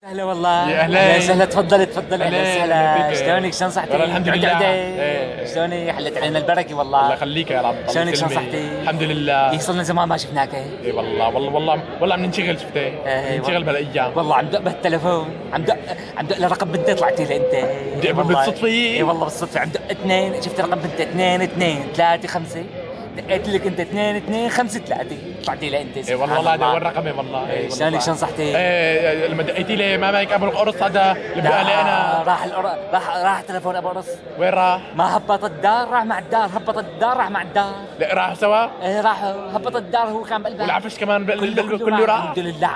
هلا والله يا أهلين. يا سهلا، تفضل تفضل. اهلا أهلين. وسهلا، كيفك؟ شلونك؟ شلون صحتك؟ والله الحمد لله. شلونك؟ حلت علينا البركه الله والله. يخليك يا رب. الله شلونك؟ شلون يسلمك. صحتك؟ الحمد لله. صرنا زمان ما شفناك. اي والله عم ننشغل شفتي. ننشغل بهالايام. والله عم دق بالتليفون، عم دق لرقم بنتي طلعتي لي انت. دق بالصدفة؟ اي والله بالصدفه، عم دق اثنين، شفت رقم بنتي 2 2 3 5، دقيت لك انت 2 2 5 3 طلعتي لي انت. اي والله هذا اول رقمي والله. شلونك؟ شلون صحتك؟ لما دقيتي لي ما معك ابو القرص هذا اللي بقى لي انا. راح تليفون ابو قرص. وين راح؟ ما هبط الدار راح مع الدار، هبط الدار راح مع الدار. لا راح سوا؟ ايه راح هبط الدار، هو كان بقلبها. والعفش كمان كله راح؟ الحمد لله.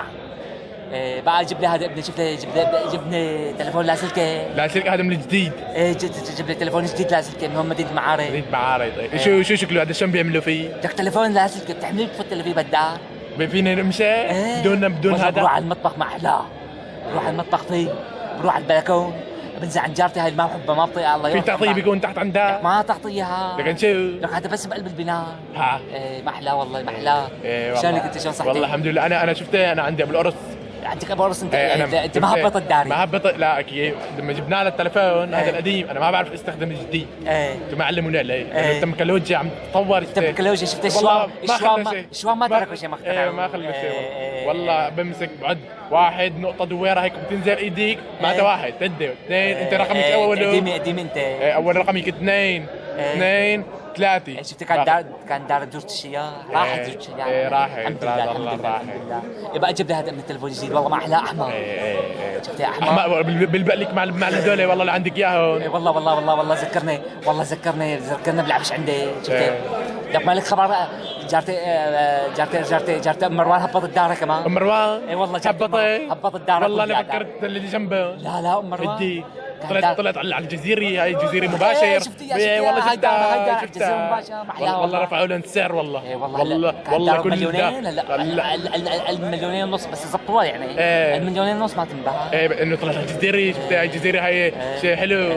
إيه بقى جيب لي هذا ابني، شوف لي جبني تليفون لاسلكي. لا سلك هذا من الجديد. ايه جيب لي تليفون جديد لاسلكي من هم مدينة المعارض. جديد معارض. شو شكله هذا؟ شو بيعملوا فيه؟ لك تليفون لاسلكي بتحمله بتفوت اللي فيه بالدار. فينا نمشي؟ إيه. بدون والله هذا؟ بروح على المطبخ ما احلاه، بروح على المطبخ فيه، بروح على البلكون، بنزل عند جارتي هاي اللي ما بحبها ما بطيقها الله في يرحمها. تعطيه بيكون تحت عندها؟ ما تعطيها. لكن شو؟ لك هذا بس بقلب البناء. ها ايه ما احلاه والله ما احلاه. إيه والله. شلونك انت؟ شلون صحتك؟ والله الحمد لله. انا شفته، انا عندي ابو القرص. عندك ابو قرص انت؟ إيه انت ما هبط الداري. ما هبط. لا اكيد لما جبنا له التليفون إيه. هذا القديم انا ما بعرف استخدم الجديد. ايه انتم ما علمونا عليه. إيه. التكنولوجيا عم تتطور. التكنولوجيا شفت والله الشوام ما تركوا شيء، ما اخترعوا. ايه ما خلوا شيء والله. بمسك بعد واحد نقطة دويرة هيك بتنزل ايديك معناتها واحد تدي اثنين. انت رقمك اول قديم انت. اول رقمك اثنين اثنين ثلاثة. شفت كان دار دورة الشياه، راحت دورة الشياه. ايه راحت. الحمد لله والله الحمد لله راحت. الحمد لله. يبقى اجيب لي هذا من التليفون الجديد والله ما احلاه احمر. شفت يا احمر؟ احمر بالبق لك مع الهدول والله اللي عندك اياهم. ايه والله ذكرني بالعفش عندي. شفت لك مالك خبر؟ جارتي ام مروان هبط الدار كمان. ام مروان؟ اي والله هبط الدار. والله انا فكرت اللي جنبه. لا ام مروان بدي طلعت على الجزيرة. هاي جزيرة مباشر. شفتي والله هاي شفتها. الجزيرة مباشر محلاها والله رفعوا لهم السعر والله. والله كل مليونين. لا المليونين ونص بس يظبطوها يعني. المليونين ونص ما تنباع. ايه انه طلعت على الجزيرة. شفتي هاي الجزيرة هاي شيء حلو.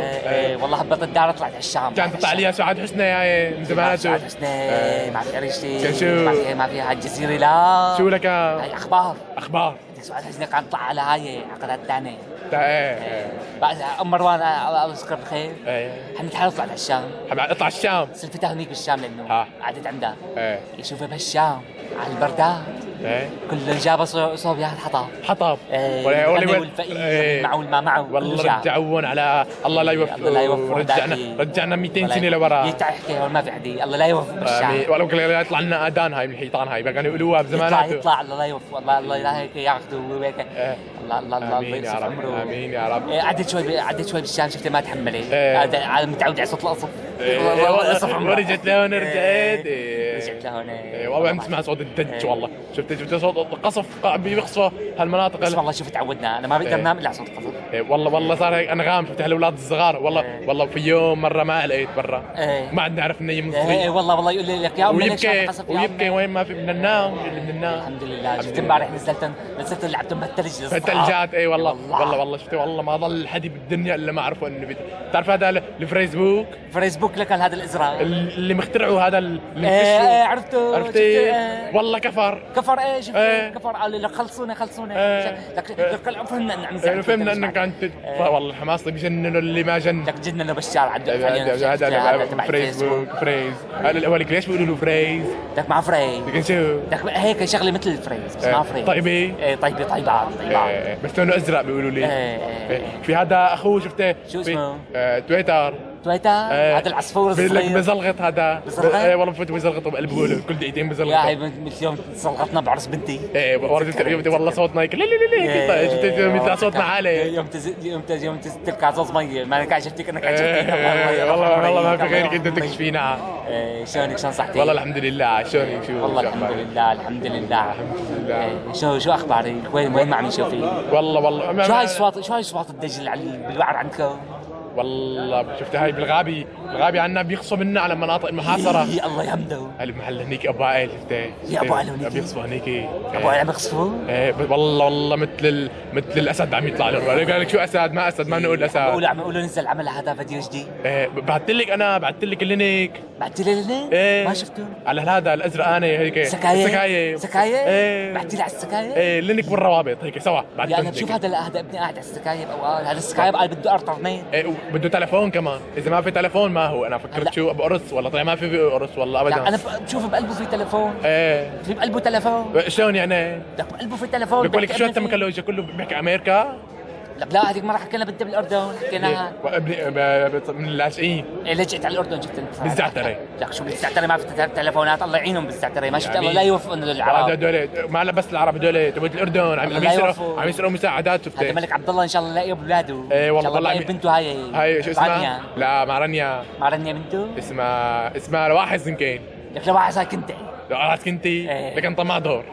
والله هبط الدار طلعت على الشام. كانت تطلع عليها سعاد حسني هاي من زمانته. سعاد حسني ما في عريشتي. كان شو؟ ما فيها الجزيرة. لا شو لك؟ هاي اخبار. سعاد حسني كانت تطلع على هاي عقدات ثانية. بعد ام مروان الله يذكرها بالخير. حنتحاول نطلع على الشام. اطلع الشام. سلفتها هنيك بالشام لانه قعدت عندها. يشوفها بهالشام على البردات. كلهم جابوا صوبيات حطب. والفقير معه والما معه. والله رجعون على الله لا يوفق. رجعنا 200 سنه لورا. يتحكي وما في حدي الله لا يوفق بالشام. ولو يطلع لنا اذان هاي من الحيطان هاي كانوا يقولوها بزماناته. يطلع الله لا يوفق والله الله لا هيك ياخذوا وهيك. الله امين يا رب. امين يا رب. قعدت شوي بالشام شفتها ما تحملت. متعود على صوت القصف. ورجعت لهون رجعت. رجعت لهون. والله عم تسمع صوت الدج والله. شفت صوت القصف بيقصفوا هالمناطق. بس والله شوف تعودنا انا ما بقدر انام الا على صوت القصف. والله صار هيك انغام. شفت هالاولاد الصغار والله في يوم مره ما لقيت برا. ما عاد نعرف ننيم الصغير. والله يقول لي لك يا امي ليش قصف ويبكي وين ما في بدنا ننام. الحمد لله. شفت امبارح نزلت لعبتهم بالثلجات. اي والله شفت والله ما ضل حد بالدنيا الا ما عرفوا انه بتعرف هذا الفيسبوك لك هذا الازرق اللي مخترعه هذا اللي عرفته. عرفتي والله كفر شفت كفر قال لي لك خلصونا لك فهمنا انك انت والله حماس بجننوا اللي ما جن. لك جننوا بالشارع هذا فيسبوك فريز. الاول ليش بيقولوا له فريز؟ لك مع فريز. لكن شو لك هيك شغله مثل الفريز بس ما فريز. طيبه طيبه بس لونه ازرق بيقولوا لي. في هذا اخوه شفته شو اسمه؟ تويتر هذا العصفور الصغير بزلغط هذا. والله بفوت بزلغطه بقلبه له كل دقيقتين بزلغطه. يا هي مثل يوم زلغطنا بعرس بنتي. والله صوتنا هيك شفت يطلع صوتنا عالي. يوم تلك عزوز ميه ما انا شفتك انك عجبتني. والله ما في غيرك انت تكشفينا. شلونك؟ شلون صحتك؟ والله الحمد لله. شلونك؟ والله الحمد لله. شو اخبارك؟ وين ما عم نشوفك؟ والله شو هاي اصوات الدجل بالوعر عندكم؟ والله شفت هاي بالغابي الغابي عنا بيخصوا منا على مناطق المحاصره. يا الله يحمده. المحل هنيك ابو عائل شفته. يا ابو عائل هنيك بيخصوا هنيك. ابو عائل عم يخصفوا؟ ايه والله مثل الاسد عم يطلع له. قال لك شو اسد ما اسد ما بنقول اسد. عم يقولوا نزل عمل هذا فيديو جديد. ايه بعثت لك اللينك. بعثت لي اللينك؟ ايه ما شفته. على هذا الازرق انا هيك. سكاية. ايه بعثت لي على السكاية؟ ايه اللينك والروابط هيك سوا. يعني انا بشوف هذا ابني قاعد على السكاية بأوقات. هذا السكاية قال بده انترنت. ايه وبده تليفون كمان. اذا ما في تليفون ما هو. انا فكرت شو بقرص والله طلع ما في قرص والله ابدا. لا انا بشوف بقلبه في تليفون. ايه في بقلبه تليفون. شلون يعني؟ بقلبه في تليفون. بقول لك شو التكنولوجيا كله بيحكي امريكا. لا هذيك مرة حكينا بنت بالاردن حكيناها من اللاجئين. إيه لجأت على الاردن شفت انت بالزعترة. لك شو بالزعترة ما في تليفونات الله يعينهم بالزعترة ما شفت الله لا يوفقنا للعرب. هذول ما لا بس العرب هذول تبعت الاردن عم يسرقوا مساعدات شفت. هذا ملك عبد الله ان شاء الله لاقي اولاده. ايه والله والله بنته هاي شو اسمها؟ لا مع رانيا. مع رانيا بنته؟ اسمها لواحظ يمكن. لك لواحظ هاي كنت. لواحظ كنتي لكن طمع دور.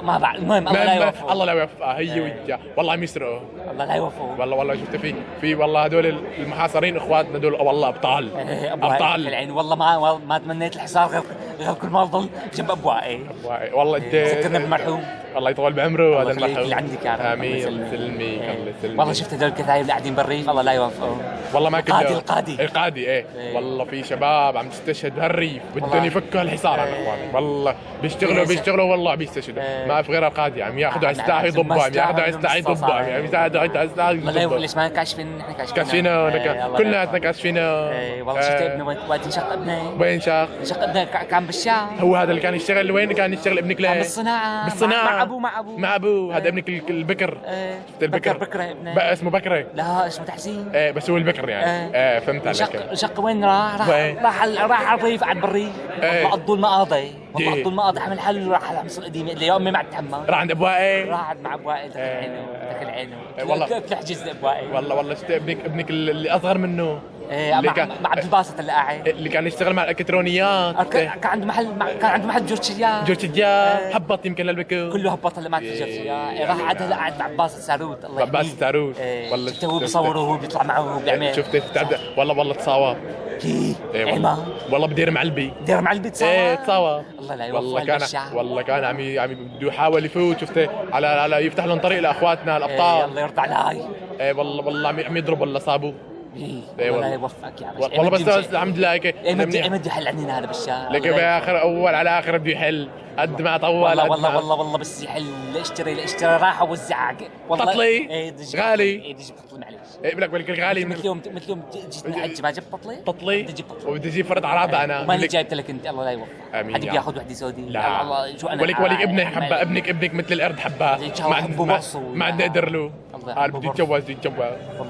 ما بعرف المهم الله لا يوفقه. الله لا يوفقها هي وياه والله عم يسرقوا. الله لا يوفقه. والله شفت في والله هدول المحاصرين اخواتنا دول والله ابطال. ابطال العين والله ما تمنيت الحصار غير كل ما ضل جنب ابو عائل. والله انت ذكرنا بالمرحوم. الله يطول بعمره هذا المرحوم اللي عندك يا رب. امين الله يسلمك الله يسلمك. والله شفت هذول الكتايب اللي قاعدين بالريف الله لا يوفقهم. والله ما كنت القاضي ايه والله في شباب عم تستشهد بهالريف بدهم يفكوا هالحصار عن اخواني والله بيشتغلوا والله بيستشهدوا ما في غير القاضي عم ياخذوا على السلاح يضبوا عم ياخذوا على السلاح يضبوا عم يساعدوا على السلاح يضبوا. ليش ما كاشفين نحن كاشفينه كلنا كاشفينه. والله شفت ابني وقت انشق ابني. وين شاخ؟ انشق ابني كان بالشام. هو هذا اللي كان يشتغل وين كان يشتغل ابنك ليه؟ بالصناعة مع ابوه هذا ابنك البكر. بكره ابنه اسمه بكره. لا اسمه تحسين. بس هو البكر يعني. فهمت عليك. شق وين راح على الريف قعد بالريف قضوا المقاضي قضوا المقاضي حمل حل وراح على حمص القديمه اللي امي ما تتحمل. راح عند ابو وائل. راح مع ابو وائل دخل عينه والله تحجز ابو وائل. والله شفت ابنك اللي اصغر منه. مع عبد الباسط اللي قاعد اللي كان يشتغل مع الالكترونيات. كان عنده محل جورجيات. هبط يمكن للبكو كله هبط اللي مات في جورجيات. راح قعد هلا قاعد مع عباس الساروت الله يحميه. عباس الساروت والله هو بيصوره وهو بيطلع معه وهو بيعمل. شفت والله تصاوب. والله بدير معلبي تصاوب. الله لا يوفقه. والله كان عم بده يحاول يفوت شفت على يفتح لهم طريق لاخواتنا الابطال. الله يرضى على هاي. والله عم يضرب ولا صابوا. والله يوفقك يا باشا. والله بس الحمد لله هيك ايمد يحل عننا هذا بالشارع. لك باخر اول على اخر بده يحل قد ما طول. والله بس يحل اشتري راح اوزع والله. ططلي غالي. ديجي بطلي معلش. بالك الغالي مثل يوم جيت الحج ما جبت ططلي. وبدي اجيب فرد عرابه انا. ما جايبت لك انت الله لا يوفقك. حد بياخذ وحده سعوديه. لا الله شو انا ولك ابنك حبه ابنك مثل القرد حبه. ما عاد نقدر له. قال بده يتجوز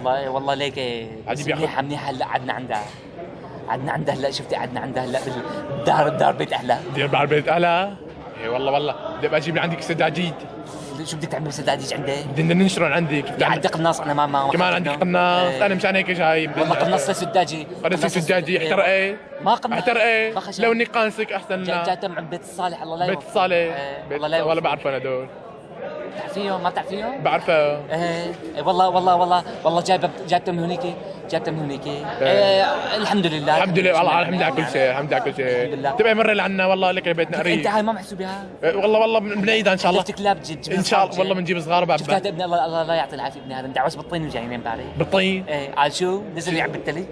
والله ليك منيحه هلا قعدنا عندها هلا شفتي قعدنا عندها هلا بالدار بيت اهلها. دار بيت اهلها. اي والله بدي اجيب لعندك سداجيد. شو بدك تعمل سداديج عندي؟ بدنا ننشرهم عندك. عندي قناص انا ما كمان عندك قناص. انا مشان هيك جاي والله قناص سداجي. سداجي احترق ما قناص احترق لو اني قانصك احسن لنا. جاي من بيت الصالح الله لا يوفقك. بيت الصالح والله بعرف انا دول. بتعرفيهم ما بتعرفيهم؟ بعرفه. والله جايبته من هونيك الحمد لله والله الحمد لله على كل شيء تبقى مرة لعنا والله لك بيتنا قريب. انت هاي ما محسوبها. والله بنعيدها ان شاء الله. كلاب ان شاء الله والله بنجيب صغار بعد. شفت هذا ابني الله لا يعطي العافيه ابني هذا مدعوس بالطين وجايين امبارح. بالطين؟ قال شو نزل يلعب بالثلج.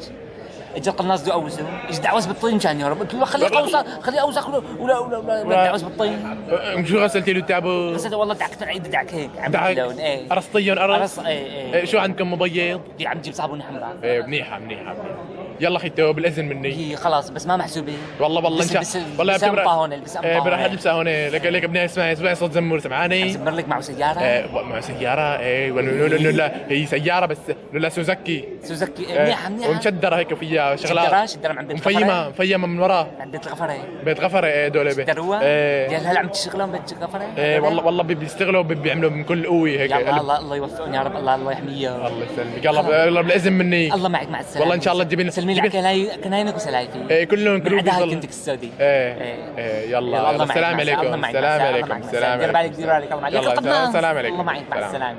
اجى القناص بده يقوسه ايش دعوس بالطين مشان يهرب. قلت له خليه اوسخ ولا دعوس بالطين. شو غسلتي له التعبو؟ غسلته والله دعكت العيد دعك هيك دعك لون. قرصتيهم قرص. شو عندكم مبيض؟ عم تجيب صابون حمراء. منيحه يلا اخي بالاذن مني. هي خلاص بس ما محسوبه. والله ان شاء الله بتبرع هون راح البسها هون لك ابني اسمعي صوت زمور سمعاني. زمر لك معه سياره. معه سياره لا هي سياره بس لا سوزوكي منيحه ومشدره هيك فيها شغلات. شدره عند بيت الغفره. مفيمه من وراه عند بيت الغفره. بيت غفره دول شدروها. هلا عم تشتغلون بيت الغفره. والله بيشتغلوا بيعملوا من كل قوه هيك. الله يوفقهم يا رب. الله يحميهم. الله يسلمك. يلا بالاذن مني. الله معك مع السلامه. والله ان شاء الله تجيب لنا سلمي لي كناينك وسلايفي. كلهم عندها كنتك السعودي. يلا السلام عليكم. السلام عليكم. دير بالك الله معك. السلام عليكم. الله معك مع السلامه.